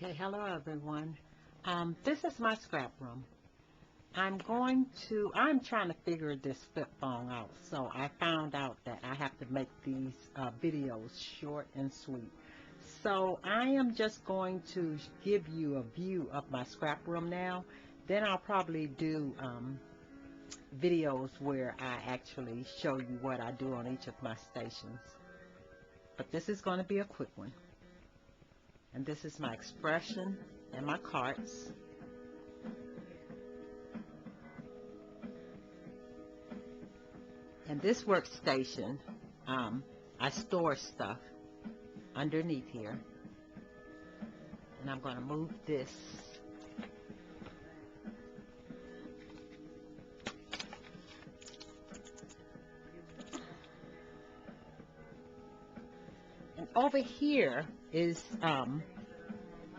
Okay, hello everyone. This is my scrap room. I'm trying to figure this flip phone out. So I found out that I have to make these videos short and sweet. So I am just going to give you a view of my scrap room now. Then I'll probably do videos where I actually show you what I do on each of my stations. But this is going to be a quick one. And this is my expression and my carts. And this workstation, I store stuff underneath here. And I'm going to move this. And over here is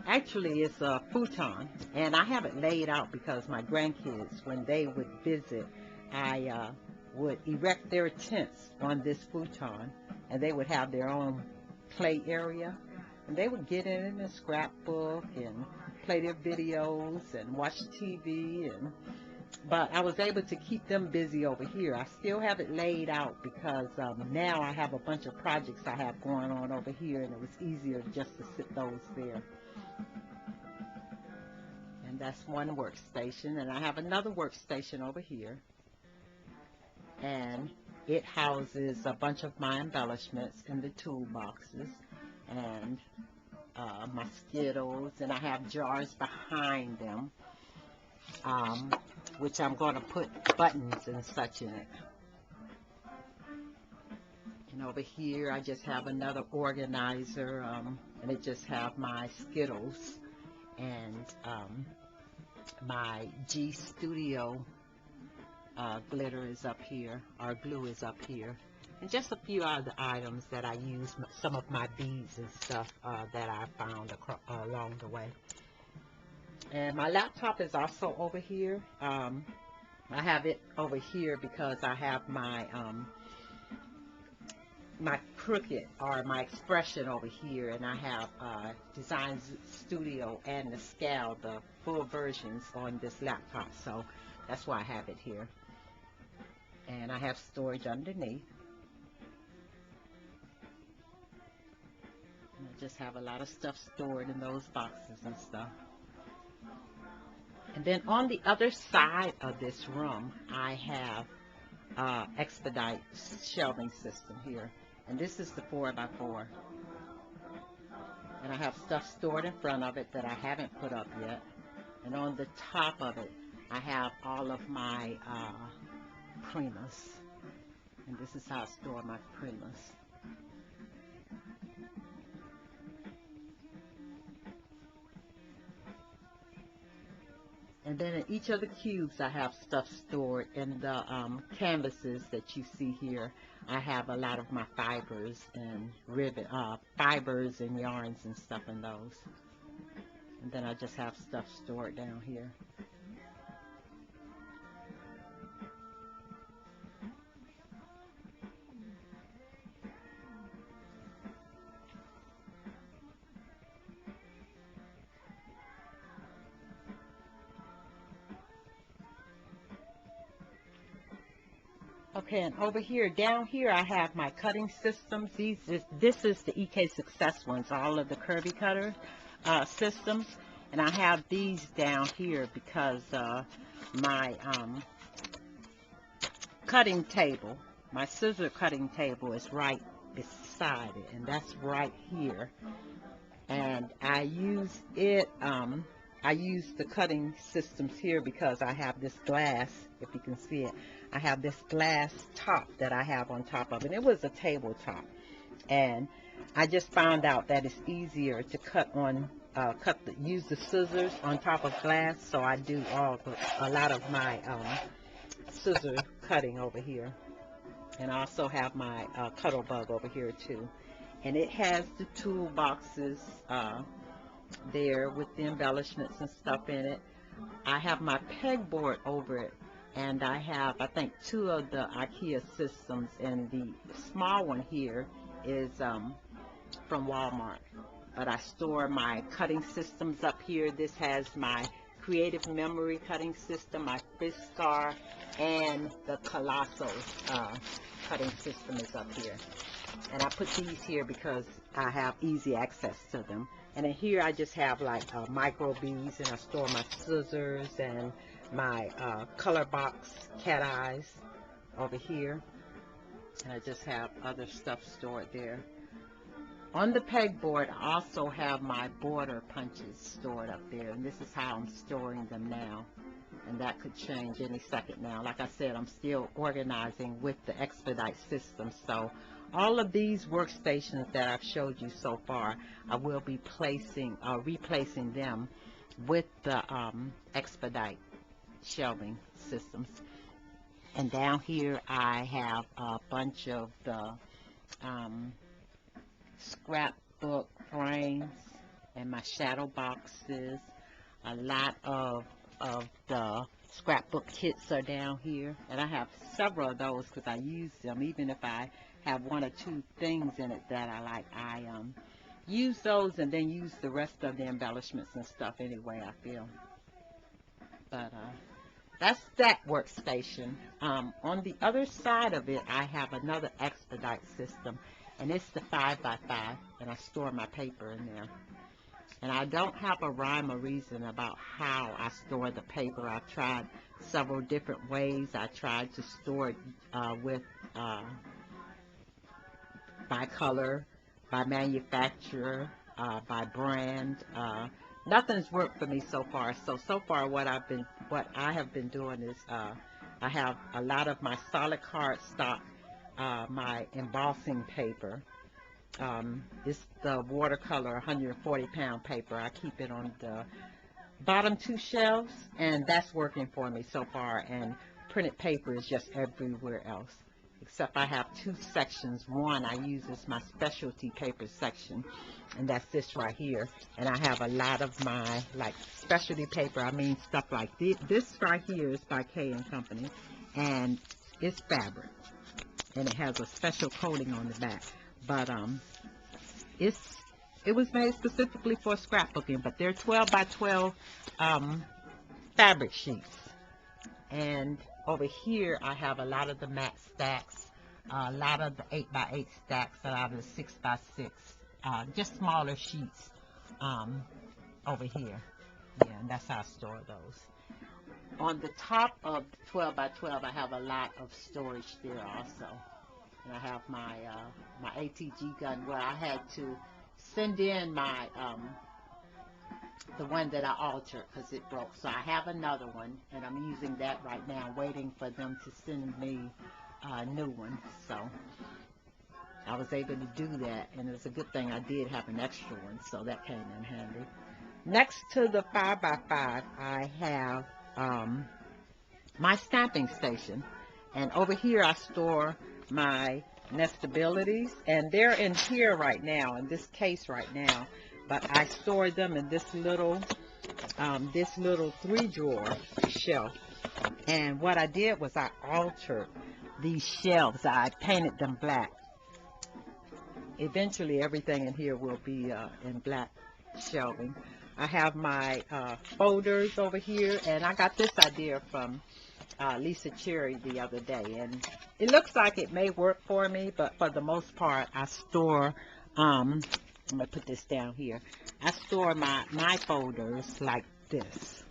actually it's a futon, and I have it laid out because my grandkids, when they would visit, I would erect their tents on this futon, and they would have their own play area, and they would get in and scrapbook and play their videos and watch TV. But I was able to keep them busy over here. I still have it laid out because now I have a bunch of projects I have going on over here, and it was easier just to sit those there. And that's one workstation, and I have another workstation over here, and it houses a bunch of my embellishments in the toolboxes and my Skittles, and I have jars behind them, which I'm going to put buttons and such in it. And over here I just have another organizer, and it just have my Skittles and my G Studio glitter is up here, or glue is up here, and just a few other items that I use, some of my beads and stuff that I found along the way. And my laptop is also over here. I have it over here because I have my my Crooked, or my expression, over here, and I have Design Studio and the Scale, the full versions, on this laptop, so that's why I have it here. And I have storage underneath, and I just have a lot of stuff stored in those boxes and stuff. And then on the other side of this room, I have expedite shelving system here, and this is the 4x4, and I have stuff stored in front of it that I haven't put up yet. And on the top of it, I have all of my Primas, and this is how I store my Primas. And then in each of the cubes, I have stuff stored. In the canvases that you see here, I have a lot of my fibers and fibers and yarns and stuff in those. And then I just have stuff stored down here. Okay, and over here, down here, I have my cutting systems. This is the EK Success ones, all of the curvy cutter systems. And I have these down here because my cutting table, my scissor cutting table, is right beside it, and that's right here. And I use it, I use the cutting systems here because I have this glass, if you can see it. I have this glass top that I have on top of it. It was a tabletop, and I just found out that it's easier to use the scissors on top of glass, so I do a lot of my scissor cutting over here. And I also have my Cuttlebug over here too. And it has the toolboxes there with the embellishments and stuff in it. I have my pegboard over it, and I have, I think, 2 of the IKEA systems, and the small one here is from Walmart. but I store my cutting systems up here. This has my creative memory cutting system, my Fiskar, and the Colossal cutting system is up here. And I put these here because I have easy access to them. And in here I just have like micro beads, and I store my scissors and my color box cat eyes over here. And I just have other stuff stored there. On the pegboard, I also have my border punches stored up there, and this is how I'm storing them now. And that could change any second now. Like I said, I'm still organizing with the Expedite system. So all of these workstations that I've showed you so far, I will be replacing them with the Expedite shelving systems. And down here I have a bunch of the scrapbook frames and my shadow boxes. A lot of the scrapbook kits are down here, and I have several of those because I use them. Even if I have one or two things in it that I like, I use those and then use the rest of the embellishments and stuff anyway I feel. But that's that workstation. On the other side of it, I have another Expedite system, and it's the 5x5, and I store my paper in there. And I don't have a rhyme or reason about how I store the paper. I've tried several different ways. I tried to store it with by color, by manufacturer, by brand. Nothing's worked for me so far. So far what I have been doing is I have a lot of my solid cardstock, my embossing paper. It's the watercolor 140-pound paper. I keep it on the bottom two shelves, and that's working for me so far. And printed paper is just everywhere else, except I have two sections. One I use as my specialty paper section, and that's this right here. And I have a lot of my like specialty paper. I mean stuff like this right here is by Cjnshnsmom, and it's fabric, and it has a special coating on the back. But it was made specifically for scrapbooking, but they're 12 by 12 fabric sheets. And over here I have a lot of the matte stacks, a lot of the 8 by 8 stacks, a lot of the 6 by 6, just smaller sheets over here. Yeah, and that's how I store those. On the top of 12 by 12, I have a lot of storage there also. And I have my my ATG gun where I had to send in my the one that I altered because it broke. So I have another one, and I'm using that right now, waiting for them to send me a new one. So I was able to do that, and it's a good thing I did have an extra one, so that came in handy. Next to the 5x5, I have my stamping station, and over here I store my nestabilities, and they're in here right now, in this case right now, but I stored them in this little 3-drawer shelf. And what I did was I altered these shelves. I painted them black. Eventually everything in here will be in black shelving. I have my folders over here, and I got this idea from Lisa Cherry the other day, and it looks like it may work for me, but for the most part I store I'm gonna put this down here. I store my folders like this.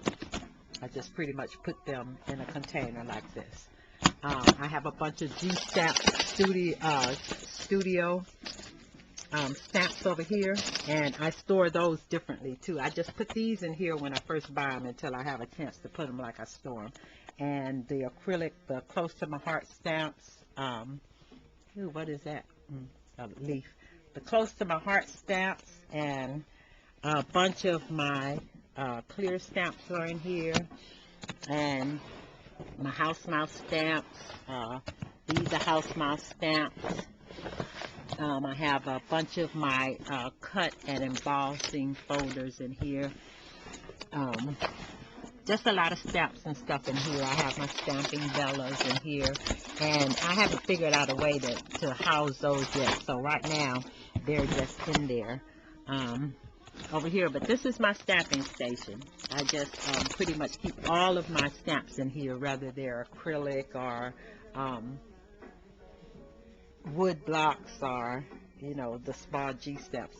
I just pretty much put them in a container like this. I have a bunch of G-Stamp studio stamps over here, and I store those differently too. I just put these in here when I first buy them until I have a chance to put them like I store them. And the acrylic, the close to my heart stamps, ooh, what is that? A leaf. The close to my heart stamps, and a bunch of my clear stamps are in here, and my house mouse stamps. These are house mouse stamps. I have a bunch of my cut and embossing folders in here. Just a lot of stamps and stuff in here. I have my stamping bellas in here, and I haven't figured out a way to house those yet. So right now they're just in there. over here. But this is my stamping station. I just pretty much keep all of my stamps in here, whether they're acrylic or wood blocks or, you know, the small G steps.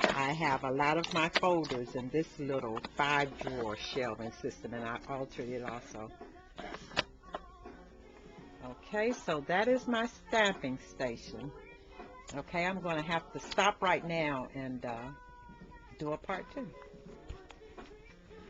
I have a lot of my folders in this little 5-drawer shelving system, and I altered it also. Okay, so that is my stamping station. Okay, I'm going to have to stop right now and do a part 2.